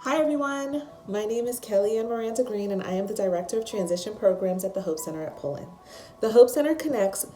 Hi everyone, my name is Kelly Ann Miranda Green and I am the Director of Transition Programs at the Hope Center at Pullen. The Hope Center connects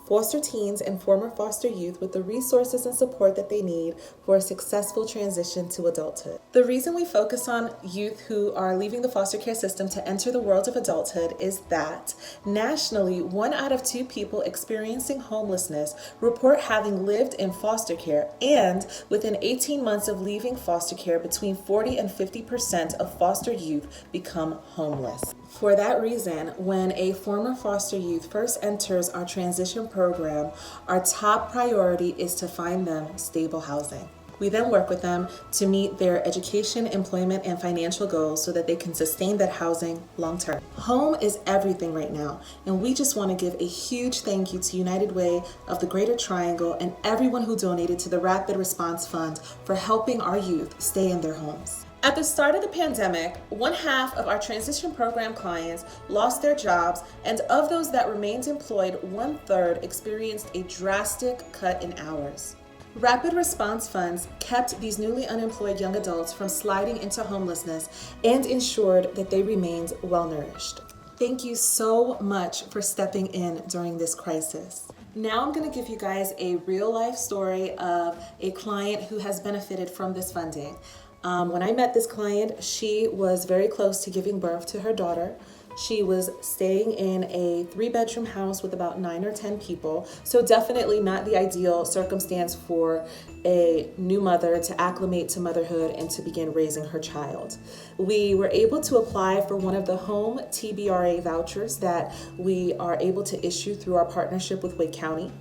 foster teens and former foster youth with the resources and support that they need for a successful transition to adulthood. The reason we focus on youth who are leaving the foster care system to enter the world of adulthood is that nationally, 1 out of 2 people experiencing homelessness report having lived in foster care, and within 18 months of leaving foster care, between 40 and 50% of foster youth become homeless. For that reason, when a former foster youth first enters our transition program, our top priority is to find them stable housing. We then work with them to meet their education, employment, and financial goals so that they can sustain that housing long term. Home is everything right now, and we just want to give a huge thank you to United Way of the Greater Triangle and everyone who donated to the Rapid Response Fund for helping our youth stay in their homes. At the start of the pandemic, 1/2 of our transition program clients lost their jobs, and of those that remained employed, 1/3 experienced a drastic cut in hours. Rapid response funds kept these newly unemployed young adults from sliding into homelessness and ensured that they remained well-nourished. Thank you so much for stepping in during this crisis. Now I'm going to give you guys a real-life story of a client who has benefited from this funding. When I met this client, she was very close to giving birth to her daughter. She was staying in a 3-bedroom house with about 9 or 10 people, so definitely not the ideal circumstance for a new mother to acclimate to motherhood and to begin raising her child. We were able to apply for one of the home TBRA vouchers that we are able to issue through our partnership with Wake County.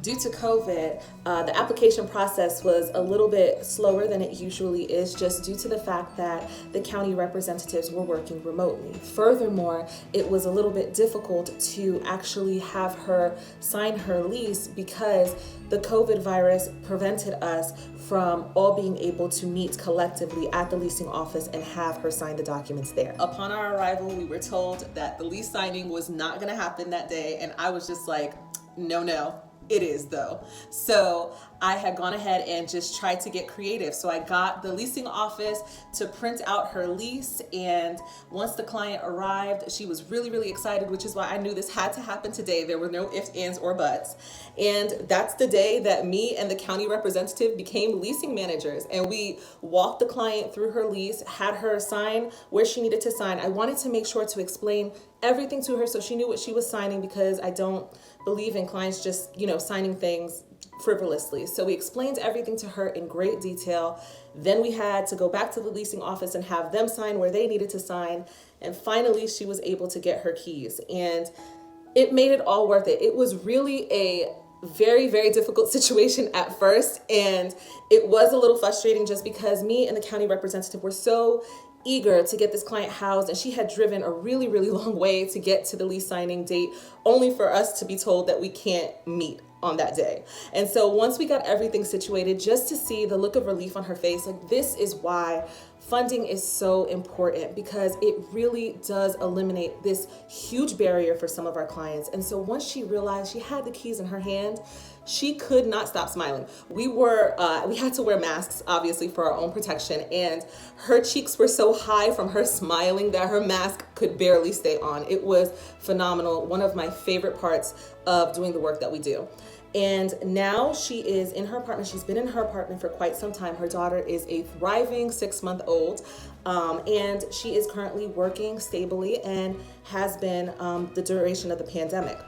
Due to COVID, the application process was a little bit slower than it usually is, just due to the fact that the county representatives were working remotely. Furthermore, it was a little bit difficult to actually have her sign her lease because the COVID virus prevented us from all being able to meet collectively at the leasing office and have her sign the documents there. Upon our arrival, we were told that the lease signing was not going to happen that day, and I was just like, no. It is though. So I had gone ahead and just tried to get creative. So I got the leasing office to print out her lease, and once the client arrived, she was really excited, which is why I knew this had to happen today. There were no ifs, ands, or buts. And that's the day that me and the county representative became leasing managers, and we walked the client through her lease, had her sign where she needed to sign. I wanted to make sure to explain everything to her so she knew what she was signing, because I don't believe in clients just, signing things frivolously. So we explained everything to her in great detail. Then we had to go back to the leasing office and have them sign where they needed to sign. And finally, she was able to get her keys. And it made it all worth it. It was really a very difficult situation at first. And it was a little frustrating just because me and the county representative were so eager to get this client housed, and she had driven a really long way to get to the lease signing date, only for us to be told that we can't meet on that day. And so once we got everything situated, just to see the look of relief on her face, like, this is why funding is so important, because it really does eliminate this huge barrier for some of our clients. And so once she realized she had the keys in her hand, she could not stop smiling. We had to wear masks, obviously, for our own protection, and her cheeks were so high from her smiling that her mask could barely stay on. It was phenomenal. One of my favorite parts of doing the work that we do. And now she is in her apartment. She's been in her apartment for quite some time. Her daughter is a thriving 6-month-old, and she is currently working stably and has been the duration of the pandemic.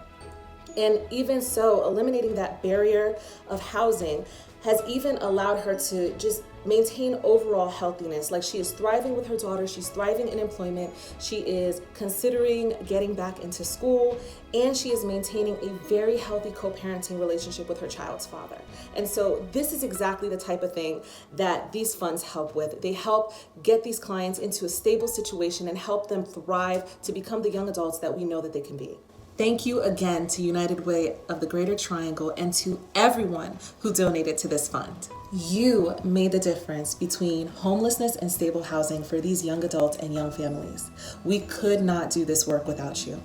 And even so, eliminating that barrier of housing has even allowed her to just maintain overall healthiness. Like, she is thriving with her daughter, she's thriving in employment, she is considering getting back into school, and she is maintaining a very healthy co-parenting relationship with her child's father. And so this is exactly the type of thing that these funds help with. They help get these clients into a stable situation and help them thrive to become the young adults that we know that they can be. Thank you again to United Way of the Greater Triangle and to everyone who donated to this fund. You made the difference between homelessness and stable housing for these young adults and young families. We could not do this work without you.